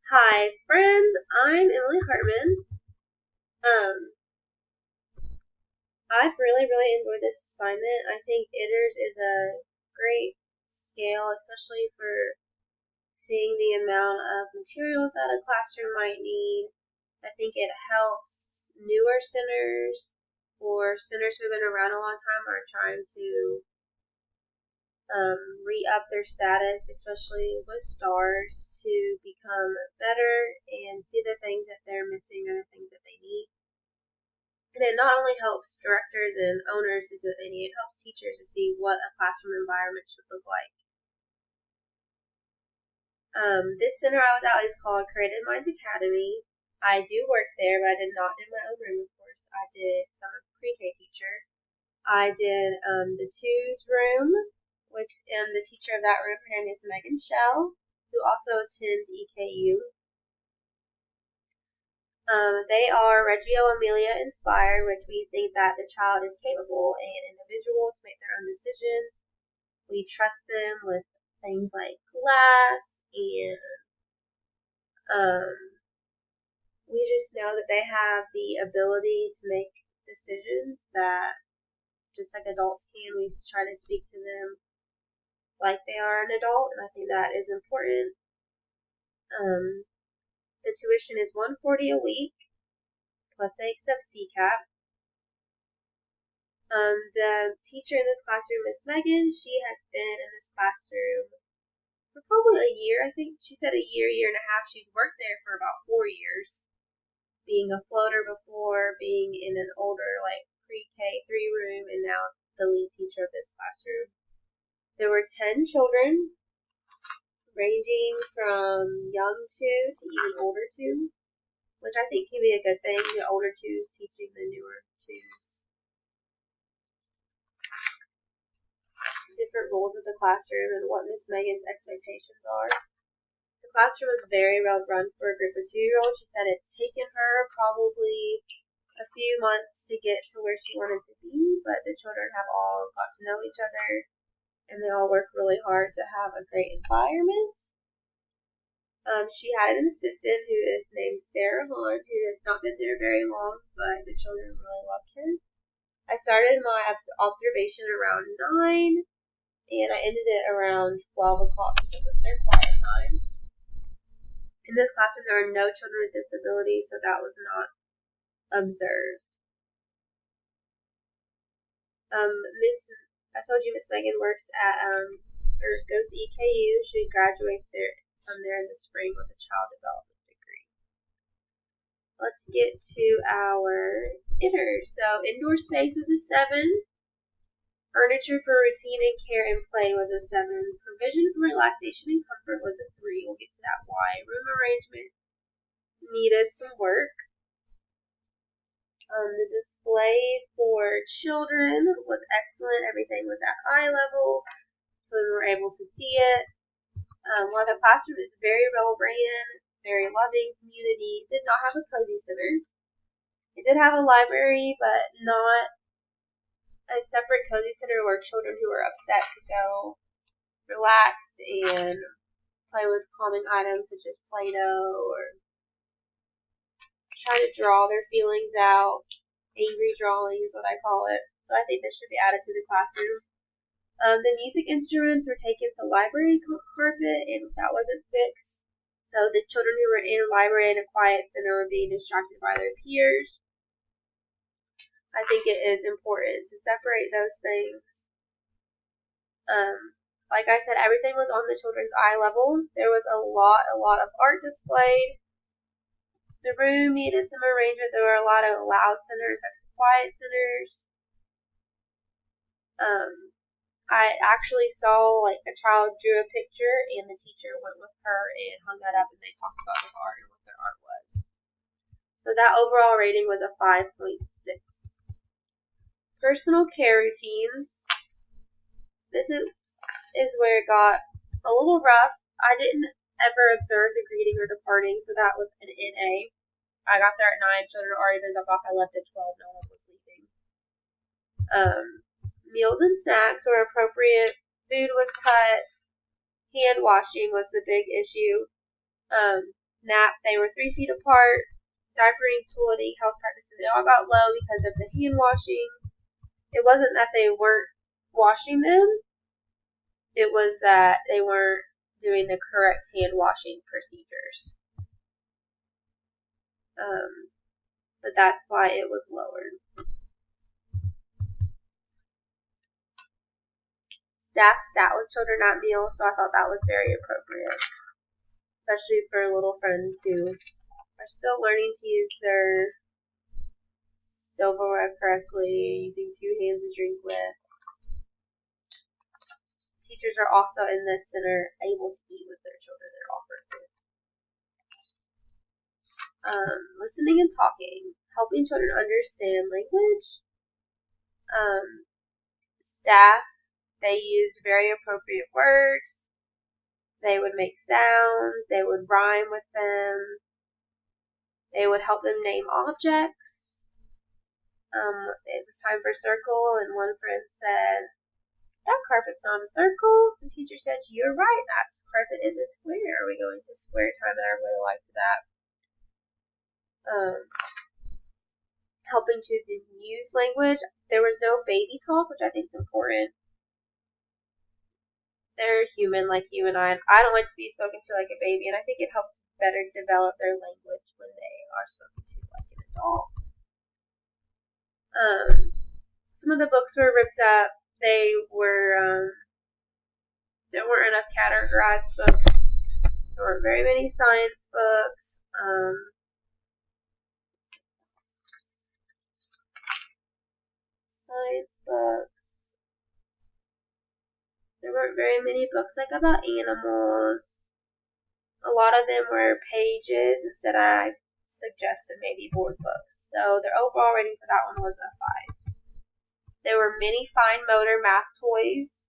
Hi, friends. I'm Emily Hartman. Um, I've really enjoyed this assignment. I think ITERS is a great scale, especially for seeing the amount of materials that a classroom might need. I think it helps newer centers or centers who've been around a long time are trying to re-up their status, especially with stars, to become better and see the things that they're missing or the things that they need. And it not only helps directors and owners to see what they need, it helps teachers to see what a classroom environment should look like. This center I was at is called Creative Minds Academy. I do work there, but I did not do my own room, of course. I did summer pre-K teacher. I did the twos room, and the teacher of that room, her name is Megan Shell, who also attends EKU. They are Reggio Emilia inspired, which we think that the child is capable and individual to make their own decisions. We trust them with things like class, and we just know that they have the ability to make decisions that just like adults can. We try to speak to them like they are an adult, and I think that is important. The tuition is $140 a week, plus they accept CCAP. The teacher in this classroom, Miss Megan, she has been in this classroom for probably a year. I think she said a year and a half. She's worked there for about 4 years, being a floater before, being in an older like pre-K 3 room, and now the lead teacher of this classroom. There were 10 children, ranging from young 2 to even older 2, which I think can be a good thing. The older 2s teaching the newer 2s different roles of the classroom and what Miss Megan's expectations are. The classroom was very well run for a group of 2-year-olds. She said it's taken her probably a few months to get to where she wanted to be, but the children have all got to know each other and they all work really hard to have a great environment. She had an assistant who is named Sarah Hahn, who has not been there very long, but the children really loved her. I started my observation around 9, and I ended it around 12 o'clock because it was their quiet time. In this classroom, there are no children with disabilities, so that was not observed. I told you Miss Megan works at, or goes to EKU. She graduates from there in the spring with a child development degree. Let's get to our ITERs. So indoor space was a 7. Furniture for routine and care and play was a 7. Provision for relaxation and comfort was a 3. We'll get to that why. Room arrangement needed some work. The display for children was excellent. Everything was at eye level. Children were able to see it. While the classroom is very well ran, very loving community, it did not have a cozy center. It did have a library, but not a separate cozy center where children who were upset could go relax and play with calming items such as Play-Doh or try to draw their feelings out. Angry drawing is what I call it. So I think this should be added to the classroom. The music instruments were taken to library carpet, and that wasn't fixed. So the children who were in library and a quiet center were being distracted by their peers. I think it is important to separate those things. Like I said, everything was on the children's eye level. There was a lot of art displayed. The room needed some arrangement. There were a lot of loud centers next to quiet centers. I actually saw like a child drew a picture and the teacher went with her and hung that up and they talked about their art and what their art was. So that overall rating was a 5.6. Personal care routines. This is where it got a little rough. I didn't ever observe the greeting or departing, so that was an NA. I got there at 9, children had already been dropped off. I left at 12, no one was leaving. Meals and snacks were appropriate. Food was cut. Hand washing was the big issue. nap. They were 3 feet apart. Diapering, toileting, health practices, they all got low because of the hand washing. It wasn't that they weren't washing them. It was that they weren't doing the correct hand washing procedures. But that's why it was lowered. Staff sat with children at meals, so I thought that was very appropriate, especially for little friends who are still learning to use their silverware correctly, using 2 hands to drink with. Teachers are also in this center able to eat with their children and offer food. Listening and talking, helping children understand language. Staff, they used very appropriate words. They would make sounds. They would rhyme with them. They would help them name objects. It was time for circle, and one friend said, "That carpet's not a circle." The teacher said, "You're right, that's carpet in the square. Are we going to square time?" And I really liked that. Helping children use language. There was no baby talk, which I think is important. They're human like you and I. I don't like to be spoken to like a baby, and I think it helps better develop their language when they are spoken to like an adult. Some of the books were ripped up. There weren't enough categorized books. There weren't very many science books. There weren't very many books like about animals. A lot of them were pages. Instead, I suggested maybe board books. So their overall rating for that one was a 5. There were many fine motor math toys.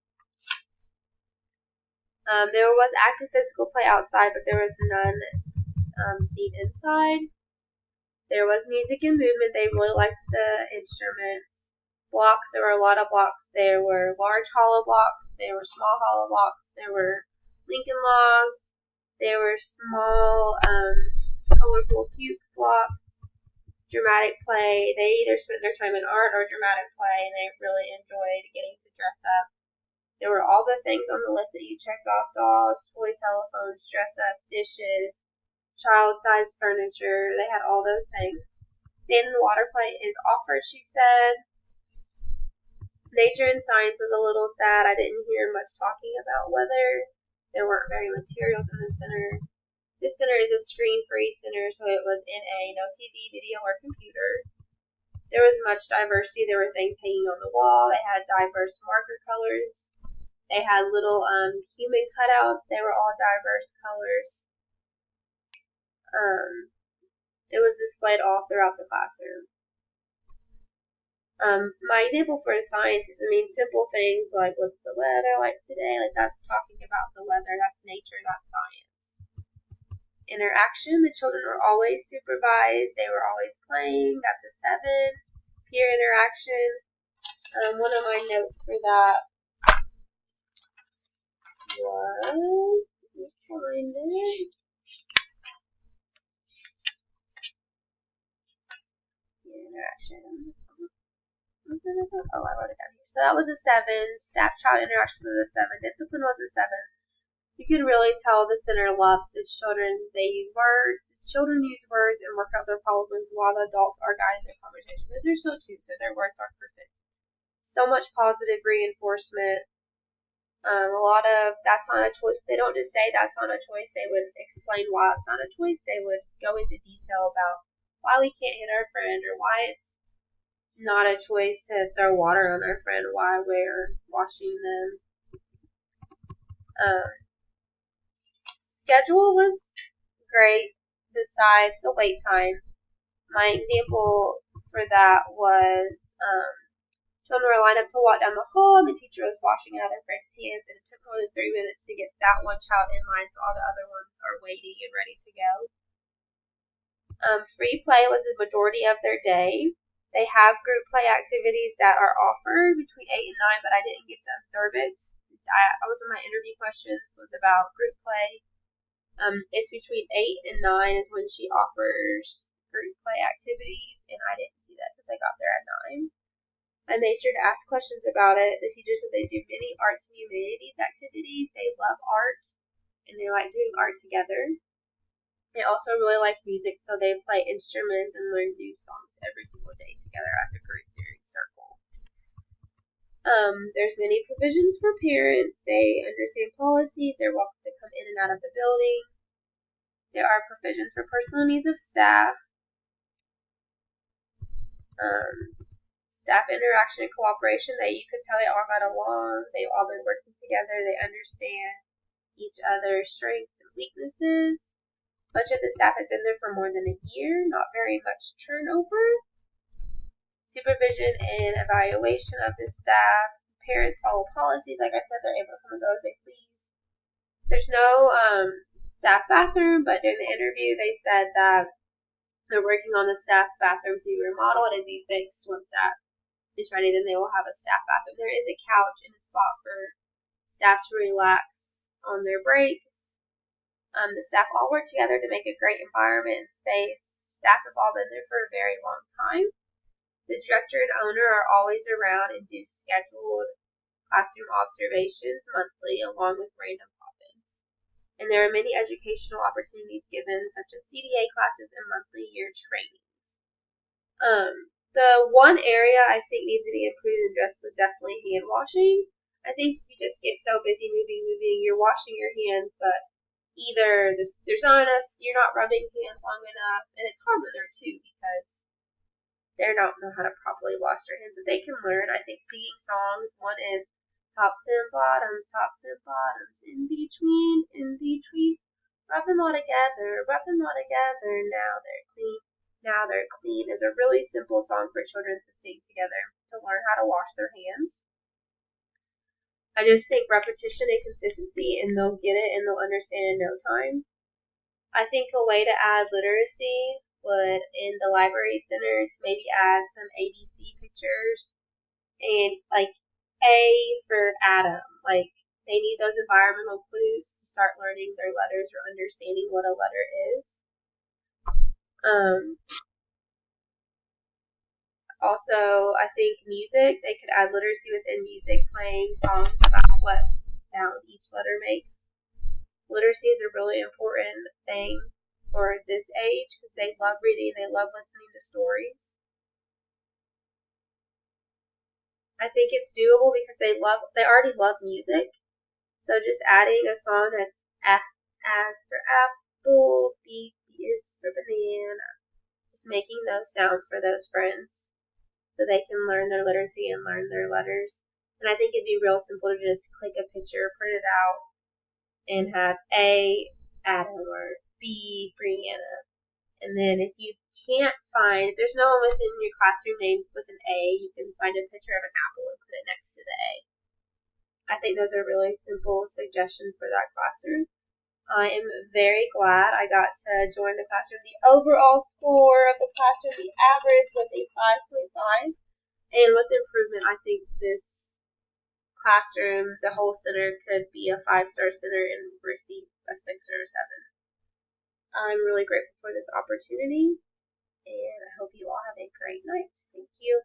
There was active physical play outside, but there was none seen inside. There was music and movement. They really liked the instruments. Blocks, there were a lot of blocks. There were large hollow blocks. There were small hollow blocks. There were Lincoln logs. There were small, colorful cube blocks. Dramatic play. They either spent their time in art or dramatic play, and they really enjoyed getting to dress up. There were all the things on the list that you checked off: dolls, toy telephones, dress up, dishes, child-sized furniture. They had all those things. Sand and water play is offered, she said. Nature and science was a little sad. I didn't hear much talking about weather. There weren't very materials in the center. This center is a screen-free center, so it was NA, no TV, video, or computer. There was much diversity. There were things hanging on the wall. They had diverse marker colors. They had little human cutouts. They were all diverse colors. It was displayed all throughout the classroom. My example for science is, simple things like what's the weather like today? Like that's talking about the weather. That's nature. That's science. Interaction. The children were always supervised. They were always playing. That's a 7. Peer interaction. One of my notes for that was, let's find it. Peer interaction. Oh, I wrote it down here. So that was a 7. Staff-child interaction was a 7. Discipline was a 7. You can really tell the center loves its children. They use words. Its children use words and work out their problems while the adults are guiding their conversation. Because they're so too, so their words are perfect. So much positive reinforcement. A lot of that's not a choice. They don't just say that's not a choice. They would explain why it's not a choice. They would go into detail about why we can't hit our friend, or why it's not a choice to throw water on our friend, why we're washing them. Schedule was great besides the wait time. My example for that was children were lined up to walk down the hall, and the teacher was washing another friend's hands, and it took more than 3 minutes to get that one child in line, so all the other ones are waiting and ready to go. Free play was the majority of their day. They have group play activities that are offered between 8 and 9, but I didn't get to observe it. One of my interview questions was about group play. It's between 8 and 9 is when she offers group play activities, and I didn't see that because I got there at 9. I made sure to ask questions about it. The teachers said they do many arts and humanities activities. They love art, and they like doing art together. They also really like music, so they play instruments and learn new songs every single day together as a group during circle. There's many provisions for parents. They understand policies. They're welcome to come in and out of the building. There are provisions for personal needs of staff. Staff interaction and cooperation, that you could tell they all got along. They've all been working together. They understand each other's strengths and weaknesses. Much of the staff has been there for more than a year. Not very much turnover. Supervision and evaluation of the staff. Parents follow policies. Like I said, they're able to come and go as they please. There's no staff bathroom, but during the interview they said that they're working on the staff bathroom to be remodeled and be fixed. Once that is ready, then they will have a staff bathroom. There is a couch and a spot for staff to relax on their breaks. The staff all work together to make a great environment and space. Staff have all been there for a very long time. The director and owner are always around and do scheduled classroom observations monthly along with random pop-ins. And there are many educational opportunities given, such as CDA classes and monthly year trainings. The one area I think needs to be improved and addressed was definitely hand washing. I think you just get so busy moving, you're washing your hands, but either there's not enough, you're not rubbing hands long enough, and it's hard when they're two because they don't know how to properly wash their hands, but they can learn. I think singing songs, one is tops and bottoms, in between, rub them all together, now they're clean, is a really simple song for children to sing together to learn how to wash their hands. I just think repetition and consistency, and they'll get it and they'll understand in no time. I think a way to add literacy would, in the library center, to maybe add some ABC pictures and like A for Adam. Like they need those environmental clues to start learning their letters or understanding what a letter is. Also, I think music, they could add literacy within music, playing songs about what sound each letter makes. Literacy is a really important thing for this age because they love reading, they love listening to stories. I think it's doable because they already love music. So just adding a song that's A as for apple, B is for banana. Just making those sounds for those friends so they can learn their literacy and learn their letters. And I think it'd be real simple to just click a picture, print it out, and have A, Adam, or B, Brianna. And then if you can't find, if there's no one within your classroom named with an A, you can find a picture of an apple and put it next to the A. I think those are really simple suggestions for that classroom. I am very glad I got to join the classroom. The overall score of the classroom, the average was a 5.5. And with improvement, I think this classroom, the whole center, could be a 5-star center and receive a 6 or a 7. I'm really grateful for this opportunity, and I hope you all have a great night. Thank you.